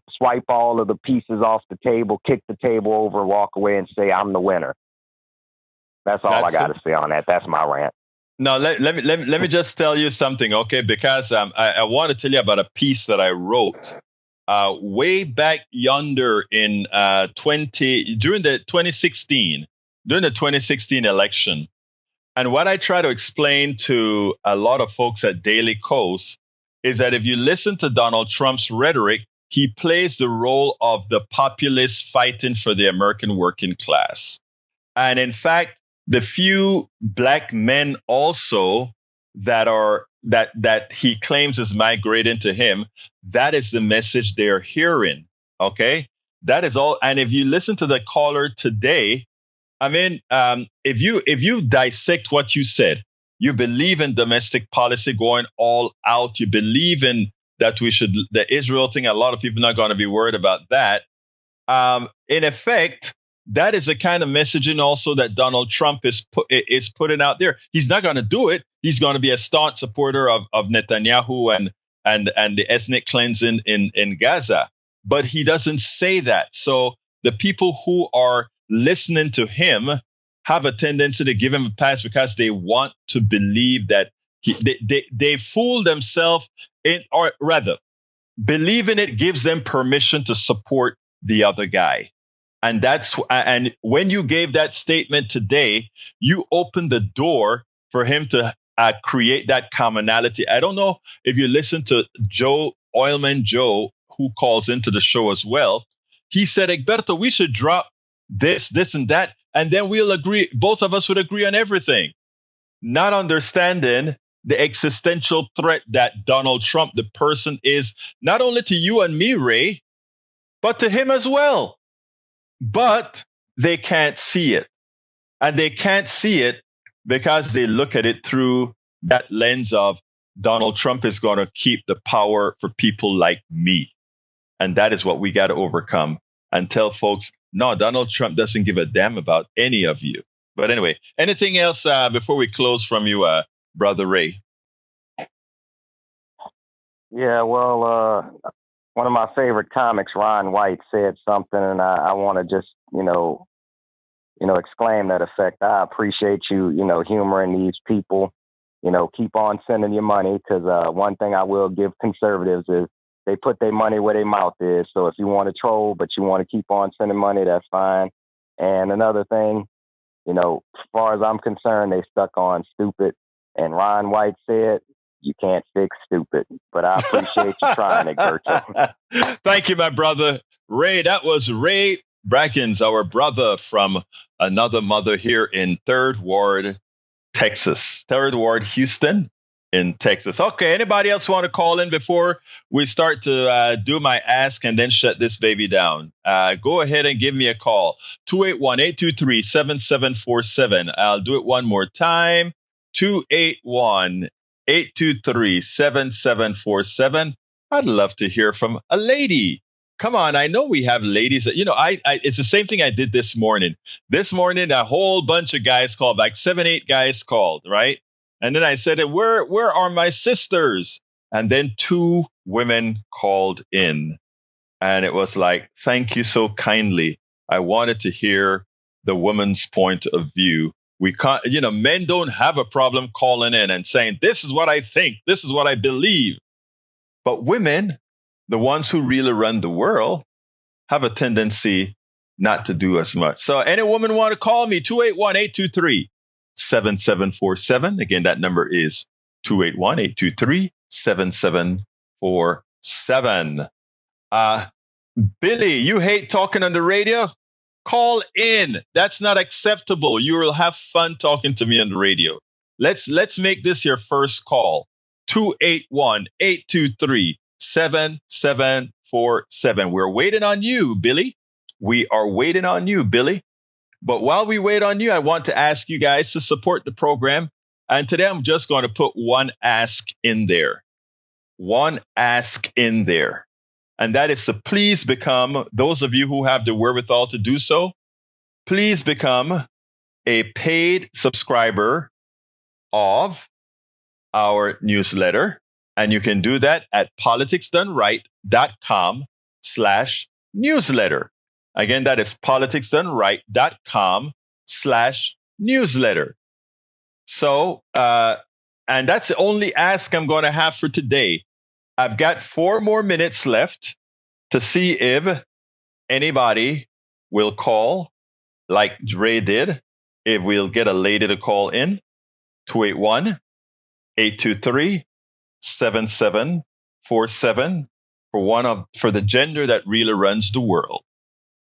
swipe all of the pieces off the table, kick the table over, walk away and say, I'm the winner. That's all I got to say on that. That's my rant. No, let me just tell you something, okay? Because I want to tell you about a piece that I wrote way back yonder in during the 2016 election. And what I try to explain to a lot of folks at Daily Kos is that if you listen to Donald Trump's rhetoric, he plays the role of the populist fighting for the American working class. And in fact, the few black men also that he claims is migrating to him, that is the message they're hearing. Okay, that is all. And if you listen to the caller today, I mean, if you dissect what you said, you believe in domestic policy going all out. You believe in that the Israel thing. A lot of people are not going to be worried about that. In effect, that is the kind of messaging also that Donald Trump is putting out there. He's not going to do it. He's going to be a staunch supporter of Netanyahu and the ethnic cleansing in Gaza. But he doesn't say that. So the people who are listening to him have a tendency to give him a pass because they want to believe that they fool themselves or rather, believing it gives them permission to support the other guy. And when you gave that statement today, you opened the door for him to create that commonality. I don't know if you listen to Oilman Joe, who calls into the show as well. He said, Egberto, we should drop this, and that, and then we'll agree. Both of us would agree on everything. Not understanding the existential threat that Donald Trump, the person, is not only to you and me, Ray, but to him as well. But they can't see it. And they can't see it because they look at it through that lens of Donald Trump is going to keep the power for people like me. And that is what we got to overcome and tell folks, no, Donald Trump doesn't give a damn about any of you. But anyway, anything else before we close from you, Brother Ray? Yeah, well, one of my favorite comics, Ron White, said something, and I want to just, exclaim that effect. I appreciate you, humoring these people. Keep on sending your money, because one thing I will give conservatives is they put their money where their mouth is. So if you want to troll, but you want to keep on sending money, that's fine. And another thing, as far as I'm concerned, they stuck on stupid. And Ron White said, you can't fix stupid. But I appreciate you trying, Egberto. Thank you, my brother. Ray, that was Ray Brackens, our brother from another mother here in 3rd Ward, Texas. 3rd Ward, Houston in Texas. Okay, anybody else want to call in before we start to do my ask and then shut this baby down? Go ahead and give me a call. 281-823-7747. I'll do it one more time. 281-823-7747. I'd love to hear from a lady come on, I know we have ladies that, it's the same thing I did this morning. This morning, a whole bunch of guys called, like 7, 8 guys called, right? And then I said, where are my sisters? And then 2 women called in. And it was like, thank you so kindly. I wanted to hear the woman's point of view. We can't, men don't have a problem calling in and saying, this is what I think, this is what I believe. But women, the ones who really run the world, have a tendency not to do as much. So any woman want to call me, 281-823-7747. Again, that number is 281-823-7747. Billy, you hate talking on the radio? Call in. That's not acceptable. You will have fun talking to me on the radio. Let's make this your first call. 281-823-7747. We're waiting on you, Billy. We are waiting on you, Billy. But while we wait on you, I want to ask you guys to support the program. And today I'm just going to put one ask in there. One ask in there. And that is to please become, those of you who have the wherewithal to do so, please become a paid subscriber of our newsletter. And you can do that at politicsdoneright.com/newsletter. Again, that is politicsdoneright.com/newsletter. So, and that's the only ask I'm going to have for today. I've got 4 more minutes left to see if anybody will call like Ray did. If we'll get a lady to call in, 281-823-7747 for the gender that really runs the world.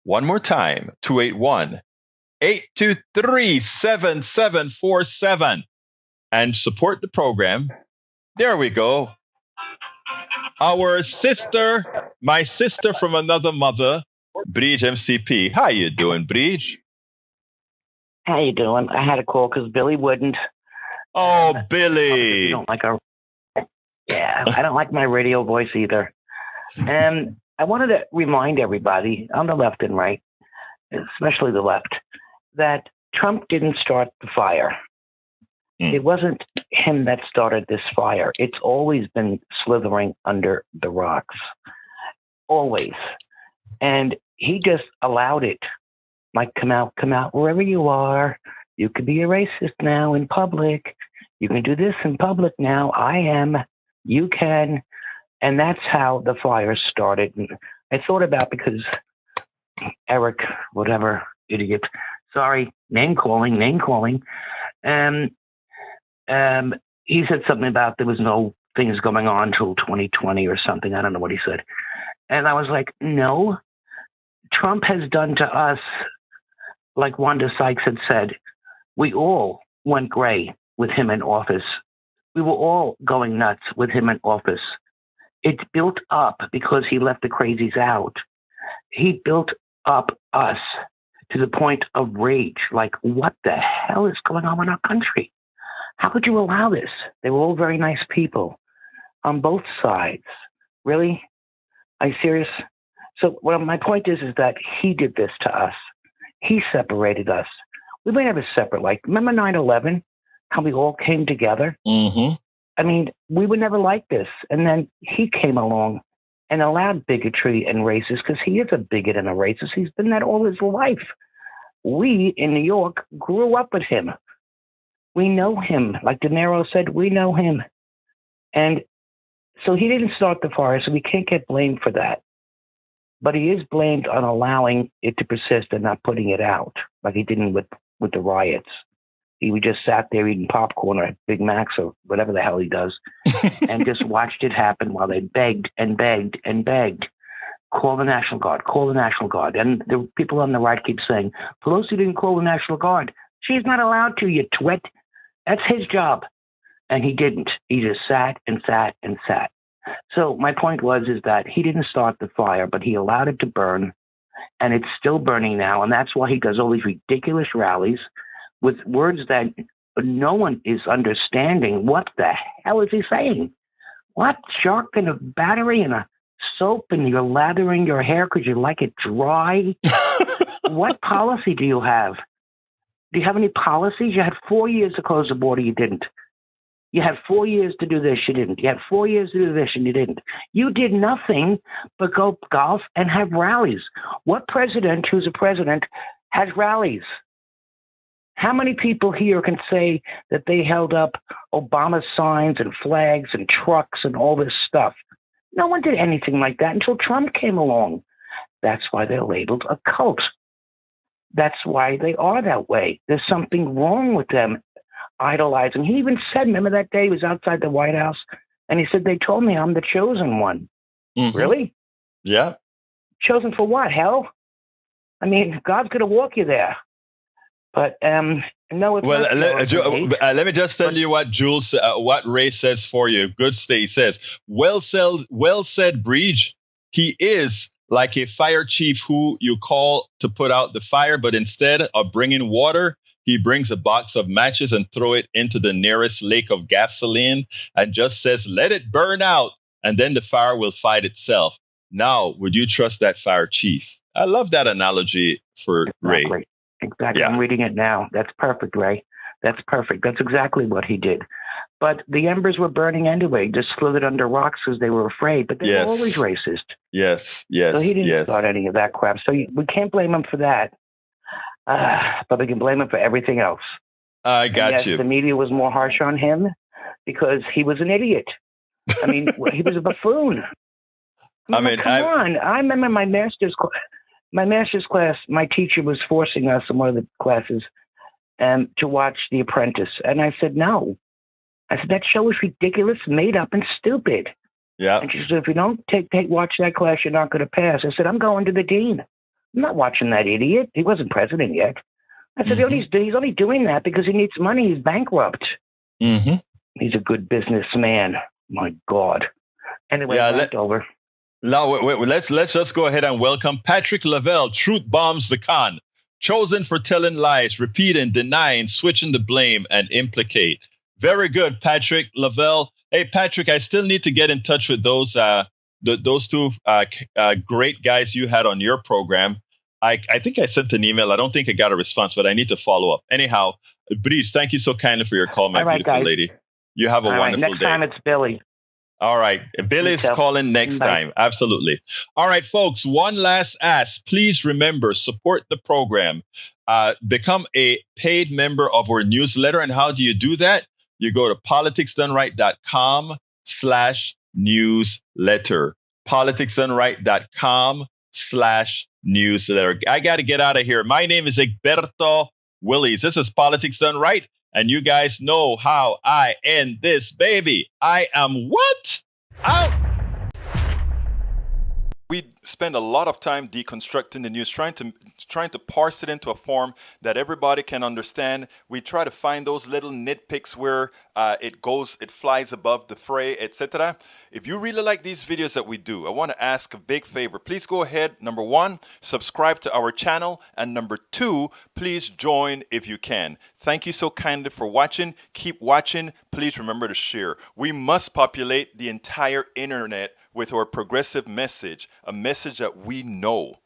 One more time, 281-823-7747 and support the program. There we go. Our sister, my sister from another mother, Bridge MCP. How you doing, Bridge? How you doing? I had a call because Billy wouldn't. Oh, Billy! You don't like our. Yeah, I don't like my radio voice either. And I wanted to remind everybody on the left and right, especially the left, that Trump didn't start the fire. It wasn't him that started this fire. It's always been slithering under the rocks. Always. And he just allowed it. Like, come out wherever you are. You could be a racist now in public. You can do this in public now. I am. You can. And that's how the fire started. And I thought about, because Eric, whatever, idiot, sorry, name calling. He said something about there was no things going on till 2020 or something. I don't know what he said. And I was like, no, Trump has done to us, like Wanda Sykes had said, we all went gray with him in office. We were all going nuts with him in office. It built up because he left the crazies out. He built up us to the point of rage. Like, what the hell is going on in our country? How could you allow this? They were all very nice people on both sides. Really? Are you serious? So my point is that he did this to us. He separated us. We might have a separate, like, remember 9/11, how we all came together? Mm-hmm. I mean, we were never like this. And then he came along and allowed bigotry and racism, because he is a bigot and a racist. He's been that all his life. We in New York grew up with him. We know him. Like De Niro said, we know him. And so he didn't start the fire, so we can't get blamed for that. But he is blamed on allowing it to persist and not putting it out, like he didn't with the riots. He just sat there eating popcorn or Big Macs or whatever the hell he does, and just watched it happen while they begged and begged and begged. Call the National Guard, call the National Guard. And the people on the right keep saying, Pelosi didn't call the National Guard. She's not allowed to, you twit. That's his job. And he didn't. He just sat and sat and sat. So my point is that he didn't start the fire, but he allowed it to burn, and it's still burning now. And that's why he does all these ridiculous rallies with words that no one is understanding. What the hell is he saying? What? Shark in a battery and a soap and you're lathering your hair because you like it dry. What policy do you have? Do you have any policies? You had 4 years to close the border. You didn't. You had 4 years to do this. You didn't. You had 4 years to do this, and you didn't. You did nothing but go golf and have rallies. What president who's a president has rallies? How many people here can say that they held up Obama signs and flags and trucks and all this stuff? No one did anything like that until Trump came along. That's why they're labeled a cult. That's why they are that way. There's something wrong with them idolizing. He even said, remember that day he was outside the White House, and he said, they told me I'm the chosen one. Mm-hmm. Really? Yeah. Chosen for what? Hell? I mean, God's going to walk you there. But no, it's well, not. Let me just tell you what Jules, what Ray says for you. Good stay says, well said, Breach. He is like a fire chief who you call to put out the fire, but instead of bringing water, he brings a box of matches and throw it into the nearest lake of gasoline and just says, let it burn out, and then the fire will fight itself. Now, would you trust that fire chief? I love that analogy for Ray. Exactly. Yeah. I'm reading it now. That's perfect, Ray. That's perfect. That's exactly what he did. But the embers were burning anyway, just slithered under rocks because they were afraid. But they were always racist. Yes. So he didn't start any of that crap. So we can't blame him for that. But we can blame him for everything else. I got you. The media was more harsh on him because he was an idiot. I mean, he was a buffoon. Come on. I remember my master's class, my teacher was forcing us in one of the classes to watch The Apprentice. And I said, no. I said, that show is ridiculous, made up, and stupid. Yeah. And she said, if you don't watch that class, you're not going to pass. I said, I'm going to the dean. I'm not watching that idiot. He wasn't president yet. I said, he's only doing that because he needs money. He's bankrupt. Mm-hmm. He's a good businessman. My God. Anyway, over. Now, let's just go ahead and welcome Patrick Lavelle, Truth Bombs the Con, chosen for telling lies, repeating, denying, switching the blame, and implicate. Very good, Patrick Lavelle. Hey, Patrick, I still need to get in touch with those two great guys you had on your program. I think I sent an email. I don't think I got a response, but I need to follow up. Anyhow, Breeze, thank you so kindly for your call, my beautiful lady. You have a wonderful day. Next time it's Billy. All right. Billy's calling next time. Absolutely. All right, folks. One last ask. Please remember, support the program. Become a paid member of our newsletter. And how do you do that? You go to politicsdoneright.com/newsletter. politicsdoneright.com/newsletter. I got to get out of here. My name is Egberto Willies. This is Politics Done Right. And you guys know how I end this, baby. I am what? Out. We spend a lot of time deconstructing the news, trying to parse it into a form that everybody can understand. We try to find those little nitpicks where it flies above the fray, etc. If you really like these videos that we do, I want to ask a big favor. Please go ahead. Number one, subscribe to our channel. And number two, please join if you can. Thank you so kindly for watching. Keep watching. Please remember to share. We must populate the entire internet with our progressive message, a message that we know